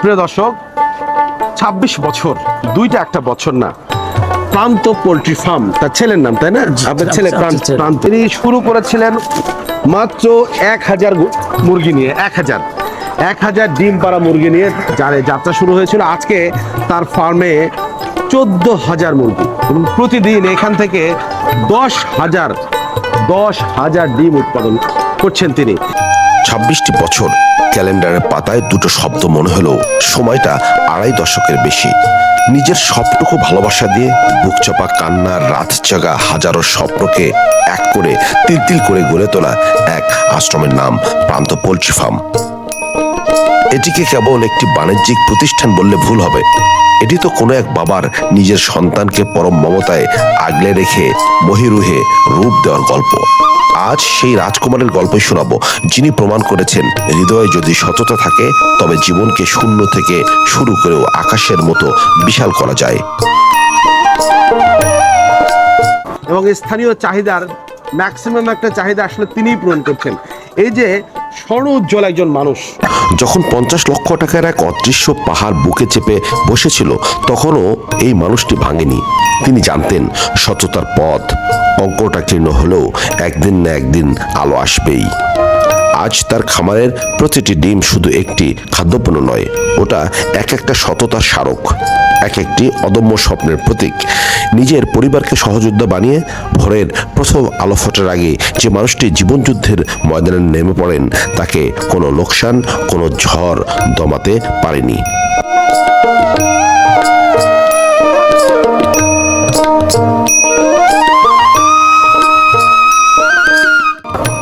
প্রিয় দর্শক, ২৬ বছর, দুইটা একটা বছর না, প্রান্ত পোল্ট্রি ফার্ম, তার ছেলের নাম, তাই না? আপনার ছেলে প্রান্ত, তিনি শুরু করেছিলেন মাত্র ১,০০০ মুরগি নিয়ে। ১,০০০ ডিম পাড়া মুরগি নিয়ে যাত্রা শুরু হয়েছিল। আজকে তার ফার্মে ১৪,০০০ মুরগি এবং প্রতিদিন এখান থেকে ১০,০০০ ডিম উৎপাদন করছেন তিনি। ২৬টি বছর, ক্যালেন্ডারের পাতায় দুটো শব্দ মনে হলেও সময়টা ২.৫ দশকের বেশি। নিজের সবটুকু ভালোবাসা দিয়ে বুকচাপা কান্নার রাত জাগা হাজারো স্বপ্নকে এক করে তিল করে গড়ে তোলা এক আশ্রমের নাম প্রান্ত পোল্ট্রি ফার্ম। এটিকে কেবল একটি বাণিজ্যিক প্রতিষ্ঠান বললে ভুল হবে। এটি তো কোনো এক বাবার নিজের সন্তানকে পরম মমতায় আগলে রেখে মহিরুহে রূপ দেওয়ার গল্প। আজ সেই রাজকুমারের গল্পই শোনাবো, যিনি প্রমাণ করেছেন হৃদয়ে যদি সততা থাকে তবে জীবনকে শূন্য থেকে শুরু করেও আকাশের মতো বিশাল করা যায়। এবং স্থানীয় চাহিদার ম্যাক্সিমাম একটা চাহিদা আসলে তিনিই পূরণ করছেন। এই যে স্বর্ণ উজ্জ্বল একজন মানুষ যখন ৫০ লক্ষ টাকার এক অদৃশ্য পাহাড় বুকে চেপে বসেছিল, তখনও এই মানুষটি ভাঙেনি। তিনি জানতেন সততার পথ অঙ্কটাকীর্ণ হলেও একদিন না একদিন আলো আসবেই। আজ তার খামারের প্রতিটি ডিম শুধু একটি খাদ্যপণ্য নয়, ওটা এক একটা সততার স্মারক, এক একটি অদম্য স্বপ্নের প্রতীক। নিজের পরিবারকে সহযোদ্ধা বানিয়ে ভোরের প্রথম আলো ফোটার আগে যে মানুষটি জীবনযুদ্ধের ময়দানে নেমে পড়েন, তাকে কোনো লোকসান, কোনো ঝড় দমাতে পারেনি।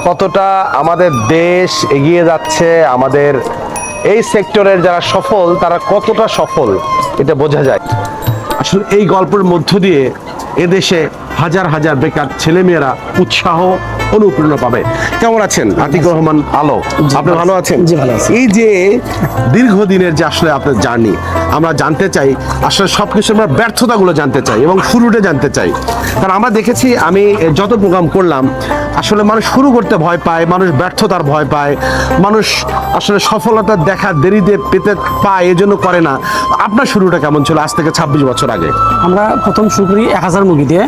কতটা আমাদের দেশ এগিয়ে যাচ্ছে, আমাদের এই সেক্টরের যারা সফল তারা কতটা সফল এটা বোঝা যায়। আসলে এই গল্পের মধ্য দিয়ে এদেশে হাজার হাজার বেকার ছেলেমেয়েরা উৎসাহ, অনুপ্রেরণা পাবে। কেমন আছেন আতিকুর রহমান আলো? আপনি ভালো আছেন? জি, ভালো আছি। এই যে দীর্ঘদিনের যে আসলে আপনার জার্নি, আমরা জানতে চাই আসলে সবকিছু, আমরা ব্যর্থতাগুলো জানতে চাই এবং শুরুটা জানতে চাই। কারণ আমরা দেখেছি, আমি যত প্রোগ্রাম করলাম, আসলে মানুষ শুরু করতে ভয় পায়, মানুষ ব্যর্থতার ভয় পায়, মানুষ আসলে সফলতা দেখা দেরিতে পেতে পায়, এজন্য করে না। আপনার শুরুটা কেমন ছিল আজ থেকে ২৬ বছর আগে? আমরা প্রথম শুরু করি ১,০০০ মুরগি দিয়ে,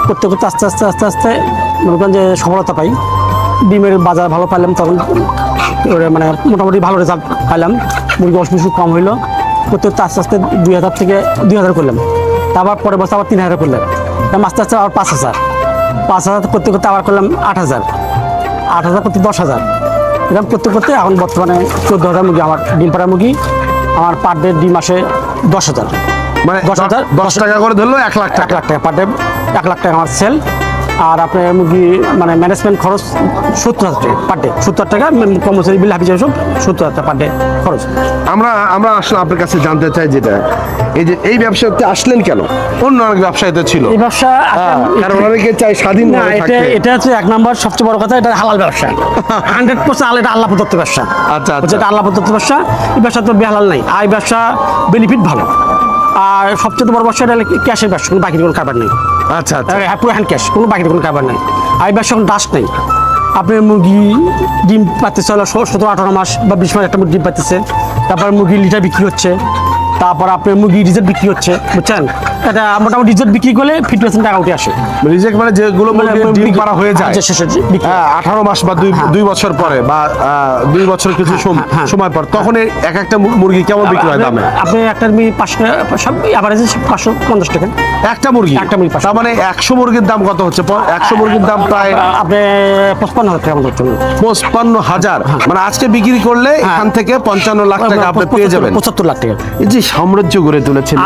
করতে করতে আস্তে আস্তে মনে করেন যে সফলতা পাই। ডিমের বাজার ভালো পাইলাম, তখন মানে মোটামুটি ভালো রেজাল্ট পাইলাম। মুরগি অসুখ কম হইলো, করতে করতে আস্তে ২,০০০ থেকে ২,০০০ করলাম। তারপর পরের বছর আবার ৩,০০০ করলাম। আস্তে আস্তে আবার ৫,০০০ করতে করতে আবার করলাম ৮,০০০ করতে ১০,০০০, এরকম করতে করতে এখন বর্তমানে ১৪,০০০ মুরগি আমার ডিম পাড়া মুরগি। আমার পার ডে ডিম আসে ১০,০০০, মানে ১০,০০০, ১০ টাকা করে ধরলো ১,০০,০০০ টাকা। ১,০০,০০০ টাকা পার ডে, ১,০০,০০০ টাকা আমার সেল। আর আপনার মুরগি মানে ম্যানেজমেন্ট খরচ ৭০,০০০ টাকা পার ডে, ৭০ টাকা কর্মচারী বিল হাফিজ সব ৭০,০০০ টাকা পার ডে খরচ। আমরা আসলে আপনার কাছে জানতে চাই, যেটা এই যে এই ব্যবসাতে আসলেন কেন? অন্য অনেক ব্যবসায়ীতে ছিল এই ব্যবসা, কারণ অনেকে চাই স্বাধীন না, এটা হচ্ছে এক নম্বর সবচেয়ে বড় কথা, এটা হালাল ব্যবসা। 100% হালাল, এটা আল্লাহ প্রদত্ত ব্যবসা। আচ্ছা, এটা আল্লাহ প্রদত্ত ব্যবসা। এই ব্যবসা তো বেহালাল নাই। আর এই ব্যবসা বেনিফিট ভালো। আর সবচেয়ে বড় ব্যবসা এটা ক্যাশের ব্যবসা, কোনো বাকির কোনো কারবার নেই। আচ্ছা, পুরো হ্যান্ড ক্যাশ, কোনো বাকির কোনো কারবার নেই। আর এই ব্যবসা কোনো ডাস্ট নেই। আপনার মুরগি ডিম পাচ্ছে হলো ১৭-১৮ মাস বা ২০ মাস একটা মুরগি ডিম পাচ্ছে। তারপর মুরগি লিটার বিক্রি হচ্ছে। তারপর আপনার মুরগি রিজেক্ট বিক্রি হচ্ছে, বুঝছেন? এটা মোটামুটি রিজেক্ট বিক্রি করলে 50% টাকা উঠে আসে। রিজেক্ট মানে যেগুলো ডিম পাড়া হয়ে যায়, শেষে 18 মাস বা 2 বছর পরে বা 2 বছর কিছু সময় পর, তখন এক একটা মুরগি কেমন বিক্রি হয় দামে? আপনি একটা 500 অ্যাভারেজে ৫৫০ টাকা একটা মুরগি। তার মানে 100 মুরগির দাম কত হচ্ছে? 100 মুরগির দাম প্রায় আপনি ৫৫,০০০ টাকা মতো হচ্ছে। ৫৫,০০০, মানে আজকে বিক্রি করলে এখান থেকে ৫৫ লাখ টাকা আপনি পেয়ে যাবেন। ৭৫ লাখ টাকা। এই যে সাম্রাজ্য গড়ে তুলেছেন।